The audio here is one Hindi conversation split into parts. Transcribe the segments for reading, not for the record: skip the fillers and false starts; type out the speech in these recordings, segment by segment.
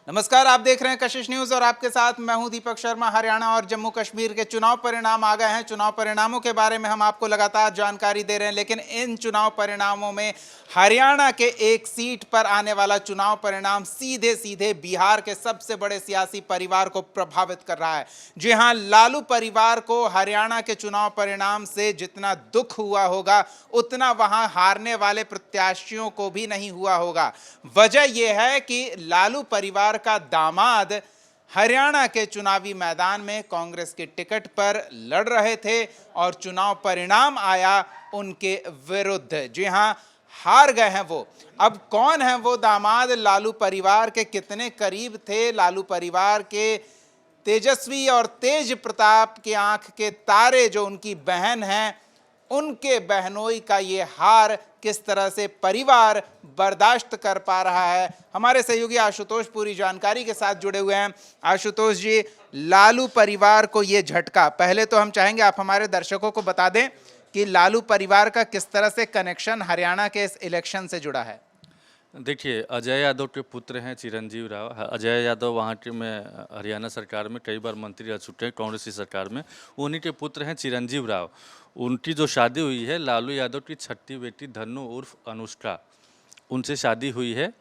नमस्कार, आप देख रहे हैं कशिश न्यूज और आपके साथ मैं हूं दीपक शर्मा। हरियाणा और जम्मू कश्मीर के चुनाव परिणाम आ गए हैं। चुनाव परिणामों के बारे में हम आपको लगातार जानकारी दे रहे हैं, लेकिन इन चुनाव परिणामों में हरियाणा के एक सीट पर आने वाला चुनाव परिणाम सीधे सीधे बिहार के सबसे बड़े सियासी परिवार को प्रभावित कर रहा है। जी हां, लालू परिवार को हरियाणा के चुनाव परिणाम से जितना दुख हुआ होगा उतना वहां हारने वाले प्रत्याशियों को भी नहीं हुआ होगा। वजह यह है कि लालू परिवार का दामाद हरियाणा के चुनावी मैदान में कांग्रेस के टिकट पर लड़ रहे थे और चुनाव परिणाम आया उनके विरुद्ध। जी हां, हार गए हैं वो। अब कौन है वो दामाद? लालू परिवार के कितने करीब थे? लालू परिवार के तेजस्वी और तेज प्रताप के आंख के तारे जो उनकी बहन हैं, उनके बहनोई का ये हार किस तरह से परिवार बर्दाश्त कर पा रहा है, हमारे सहयोगी आशुतोष पूरी जानकारी के साथ जुड़े हुए हैं। आशुतोष जी, लालू परिवार को ये झटका, पहले तो हम चाहेंगे आप हमारे दर्शकों को बता दें कि लालू परिवार का किस तरह से कनेक्शन हरियाणा के इस इलेक्शन से जुड़ा है। देखिए, अजय यादव के पुत्र हैं चिरंजीव राव। अजय यादव वहाँ के में हरियाणा सरकार में कई बार मंत्री रह चुके हैं, कांग्रेस की सरकार में। उन्हीं के पुत्र हैं चिरंजीव राव। उनकी जो शादी हुई है लालू यादव की छठी बेटी धनु उर्फ अनुष्का, उनसे शादी हुई है।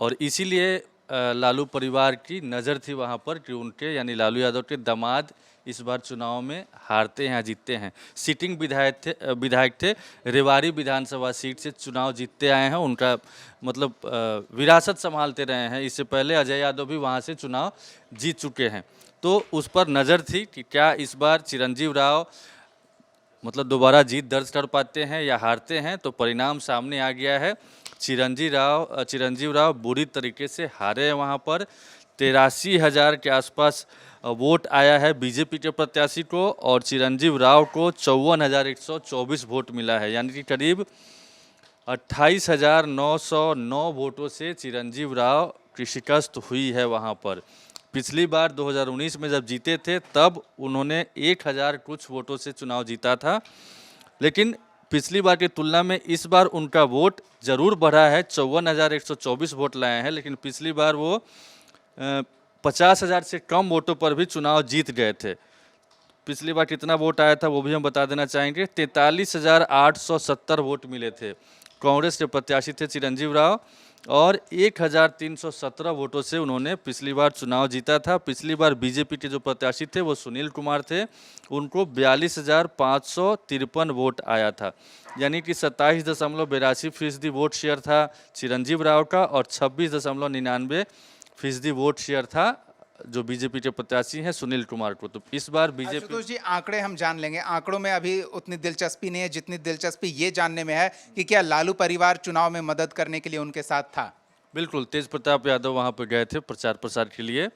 और इसीलिए लालू परिवार की नज़र थी वहाँ पर कि उनके यानी लालू यादव के दामाद इस बार चुनाव में हारते हैं या जीतते हैं। सिटिंग विधायक थे, रेवाड़ी विधानसभा सीट से चुनाव जीतते आए हैं। उनका मतलब विरासत संभालते रहे हैं। इससे पहले अजय यादव भी वहाँ से चुनाव जीत चुके हैं, तो उस पर नज़र थी कि क्या इस बार चिरंजीव राव मतलब दोबारा जीत दर्ज कर पाते हैं या हारते हैं। तो परिणाम सामने आ गया है। चिरंजीव राव बुरी तरीके से हारे हैं। वहाँ पर 83,000 के आसपास वोट आया है बीजेपी के प्रत्याशी को और चिरंजीव राव को 54,124 वोट मिला है, यानी कि करीब 28,909 वोटों से चिरंजीव राव की शिकस्त हुई है वहाँ पर। पिछली बार 2019 में जब जीते थे तब उन्होंने 1,000 कुछ वोटों से चुनाव जीता था, लेकिन पिछली बार की तुलना में इस बार उनका वोट ज़रूर बढ़ा है। 54,124 वोट लाए हैं, लेकिन पिछली बार वो 50,000 से कम वोटों पर भी चुनाव जीत गए थे। पिछली बार कितना वोट आया था वो भी हम बता देना चाहेंगे। 43,870 वोट मिले थे। कांग्रेस के प्रत्याशी थे चिरंजीव राव और 1,317 वोटों से उन्होंने पिछली बार चुनाव जीता था। पिछली बार बीजेपी के जो प्रत्याशी थे वो सुनील कुमार थे, उनको 42,553 वोट आया था, यानी कि 27.82% वोट शेयर था चिरंजीव राव का और 26.99% वोट शेयर था जो बीजेपी के प्रत्याशी हैं सुनील कुमार को। तो इस बार बीजेपी जी, आंकड़े हम जान लेंगे। आंकड़ों में अभी उतनी दिलचस्पी नहीं है जितनी दिलचस्पी ये जानने में है कि क्या लालू परिवार चुनाव में मदद करने के लिए उनके साथ था। बिल्कुल, तेज प्रताप यादव वहाँ पर गए थे प्रचार प्रसार के लिए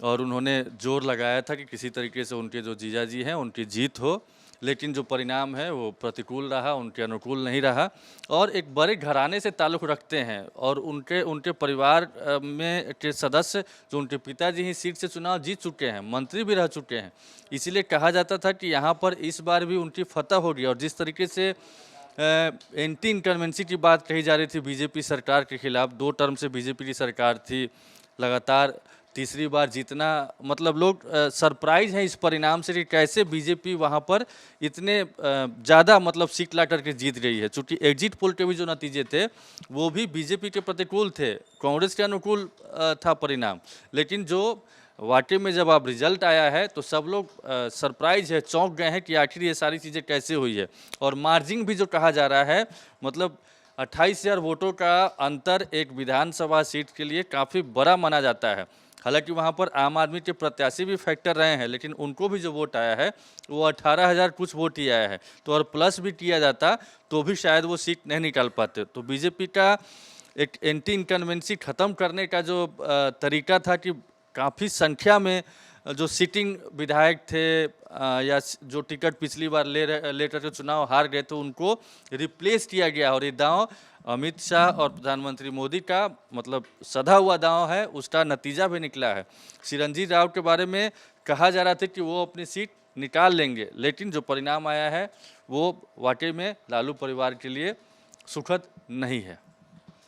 और उन्होंने जोर लगाया था कि किसी तरीके से उनके जो जीजाजी हैं उनकी जीत हो, लेकिन जो परिणाम है वो प्रतिकूल रहा, उनके अनुकूल नहीं रहा। और एक बड़े घराने से ताल्लुक़ रखते हैं और उनके परिवार में के सदस्य जो उनके पिताजी ही सीट से चुनाव जीत चुके हैं, मंत्री भी रह चुके हैं, इसीलिए कहा जाता था कि यहाँ पर इस बार भी उनकी फतह होगी। और जिस तरीके से एंटी इनकम्बेंसी की बात कही जा रही थी बीजेपी सरकार के खिलाफ, 2 टर्म से बीजेपी की सरकार थी, लगातार तीसरी बार जीतना, मतलब लोग सरप्राइज हैं इस परिणाम से कि कैसे बीजेपी वहाँ पर इतने ज़्यादा मतलब सीट ला करके जीत गई है। चूँकि एग्जिट पोल के भी जो नतीजे थे वो भी बीजेपी के प्रतिकूल थे, कांग्रेस के अनुकूल था परिणाम, लेकिन जो वाकई में जब आप रिजल्ट आया है तो सब लोग सरप्राइज है, चौंक गए हैं कि आखिर ये सारी चीज़ें कैसे हुई है। और मार्जिन भी जो कहा जा रहा है, मतलब 28,000 वोटों का अंतर एक विधानसभा सीट के लिए काफ़ी बड़ा माना जाता है। हालांकि वहाँ पर आम आदमी के प्रत्याशी भी फैक्टर रहे हैं, लेकिन उनको भी जो वोट आया है वो 18,000 कुछ वोट ही आया है। तो और प्लस भी किया जाता तो भी शायद वो सीट नहीं निकाल पाते। तो बीजेपी का एक एंटी इनकम्बेंसी ख़त्म करने का जो तरीका था कि काफ़ी संख्या में जो सिटिंग विधायक थे या जो टिकट पिछली बार लेकर के चुनाव हार गए थे उनको रिप्लेस किया गया। और ये दांव अमित शाह और प्रधानमंत्री मोदी का मतलब सधा हुआ दांव है, उसका नतीजा भी निकला है। चिरंजीव राव के बारे में कहा जा रहा था कि वो अपनी सीट निकाल लेंगे, लेकिन जो परिणाम आया है वो वाकई में लालू परिवार के लिए सुखद नहीं है।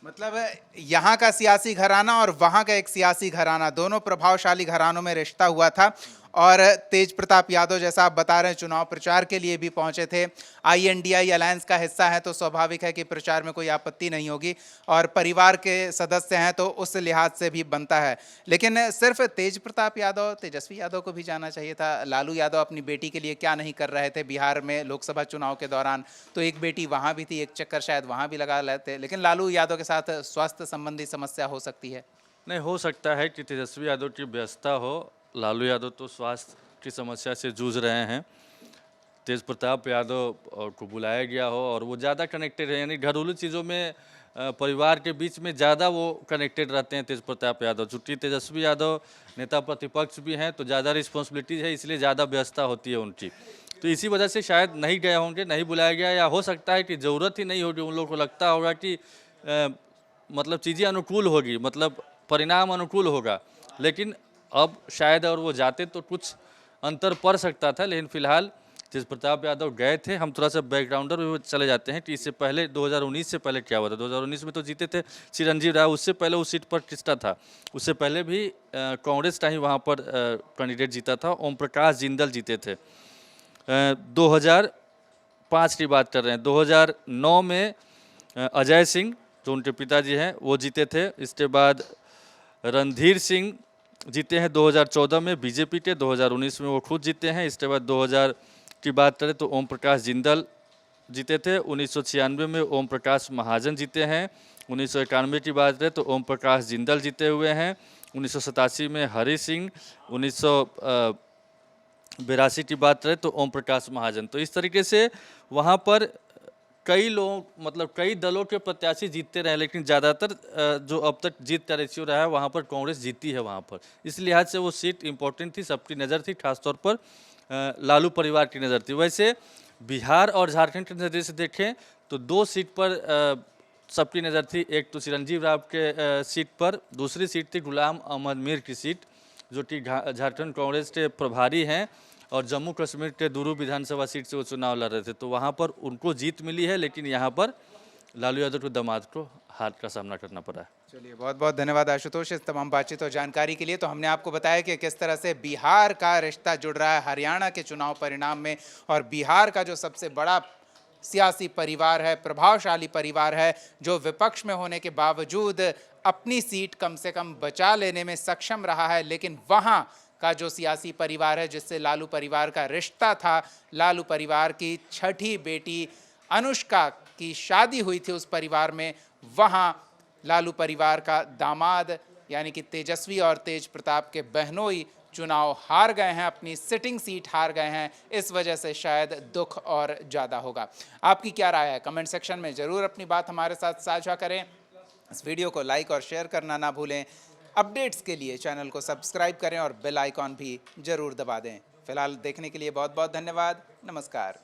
मतलब यहाँ का सियासी घराना और वहाँ का एक सियासी घराना, दोनों प्रभावशाली घरानों में रिश्ता हुआ था। और तेज प्रताप यादव, जैसा आप बता रहे हैं, चुनाव प्रचार के लिए भी पहुंचे थे। INDI अलायंस का हिस्सा है तो स्वाभाविक है कि प्रचार में कोई आपत्ति नहीं होगी, और परिवार के सदस्य हैं तो उस लिहाज से भी बनता है। लेकिन सिर्फ तेज प्रताप यादव, तेजस्वी यादव को भी जाना चाहिए था। लालू यादव अपनी बेटी के लिए क्या नहीं कर रहे थे बिहार में लोकसभा चुनाव के दौरान? तो एक बेटी वहाँ भी थी, एक चक्कर शायद वहाँ भी लगा लेते। लेकिन लालू यादव के साथ स्वास्थ्य संबंधी समस्या हो सकती है। नहीं, हो सकता है कि तेजस्वी यादव की व्यस्तता हो। लालू यादव तो स्वास्थ्य की समस्या से जूझ रहे हैं। तेज प्रताप यादव को बुलाया गया हो और वो ज़्यादा कनेक्टेड है, यानी घरेलू चीज़ों में परिवार के बीच में ज़्यादा वो कनेक्टेड रहते हैं तेज प्रताप यादव। चूँकि तेजस्वी यादव नेता प्रतिपक्ष भी हैं तो ज़्यादा रिस्पॉन्सिबिलिटीज़ है, इसलिए ज़्यादा व्यस्तता होती है उनकी। तो इसी वजह से शायद नहीं गए होंगे, नहीं बुलाया गया, या हो सकता है कि ज़रूरत ही नहीं होगी। उन लोगों को लगता होगा कि मतलब चीज़ें अनुकूल होगी, मतलब परिणाम अनुकूल होगा। लेकिन अब शायद और वो जाते तो कुछ अंतर पड़ सकता था। लेकिन फिलहाल तेज प्रताप यादव गए थे। हम थोड़ा सा बैकग्राउंडर में चले जाते हैं कि इससे पहले 2019 से पहले क्या हुआ था। 2019 में तो जीते थे चिरंजीव राय, उससे पहले उस सीट पर किसका था? उससे पहले भी कांग्रेस का ही वहाँ पर कैंडिडेट जीता था, ओम प्रकाश जिंदल जीते थे। 2005 की बात कर रहे हैं। 2009 में अजय सिंह, जो उनके पिताजी हैं, वो जीते थे। इसके बाद रणधीर सिंह जीते हैं 2014 में बीजेपी के, 2019 में वो खुद जीते हैं। इसके बाद 2000 की बात करें तो ओम प्रकाश जिंदल जीते थे। 1996 में ओम प्रकाश महाजन जीते हैं। 1991 की बात करें तो ओम प्रकाश जिंदल जीते हुए हैं। 1987 में हरि सिंह, 1982 की बात करें तो ओम प्रकाश महाजन। तो इस तरीके से वहाँ पर कई लोग, मतलब कई दलों के प्रत्याशी जीतते रहे, लेकिन ज़्यादातर जो अब तक जीत का रेशियो रहा है वहाँ पर कांग्रेस जीती है वहाँ पर। इस लिहाज से वो सीट इम्पोर्टेंट थी, सबकी नज़र थी, खासतौर पर लालू परिवार की नज़र थी। वैसे बिहार और झारखंड के नज़रिए से देखें तो 2 सीट पर सबकी नज़र थी। एक तो चिरंजीव राव के सीट पर, दूसरी सीट थी गुलाम अहमद मीर की सीट, जो कि झारखंड कांग्रेस के प्रभारी हैं और जम्मू कश्मीर के दुरू विधानसभा सीट से वो चुनाव लड़ रहे थे। तो वहाँ पर उनको जीत मिली है, लेकिन यहाँ पर लालू यादव के दामाद को हार का सामना करना पड़ा है। चलिए, बहुत बहुत धन्यवाद आशुतोष इस तमाम बातचीत और जानकारी के लिए। तो हमने आपको बताया कि किस तरह से बिहार का रिश्ता जुड़ रहा है हरियाणा के चुनाव परिणाम में, और बिहार का जो सबसे बड़ा सियासी परिवार है, प्रभावशाली परिवार है, जो विपक्ष में होने के बावजूद अपनी सीट कम से कम बचा लेने में सक्षम रहा है। लेकिन वहाँ का जो सियासी परिवार है जिससे लालू परिवार का रिश्ता था, लालू परिवार की छठी बेटी अनुष्का की शादी हुई थी उस परिवार में, वहाँ लालू परिवार का दामाद यानी कि तेजस्वी और तेज प्रताप के बहनोई चुनाव हार गए हैं, अपनी सिटिंग सीट हार गए हैं। इस वजह से शायद दुख और ज़्यादा होगा। आपकी क्या राय है? कमेंट सेक्शन में ज़रूर अपनी बात हमारे साथ साझा करें। इस वीडियो को लाइक और शेयर करना ना भूलें। अपडेट्स के लिए चैनल को सब्सक्राइब करें और बेल आइकॉन भी ज़रूर दबा दें। फिलहाल देखने के लिए बहुत बहुत धन्यवाद। नमस्कार।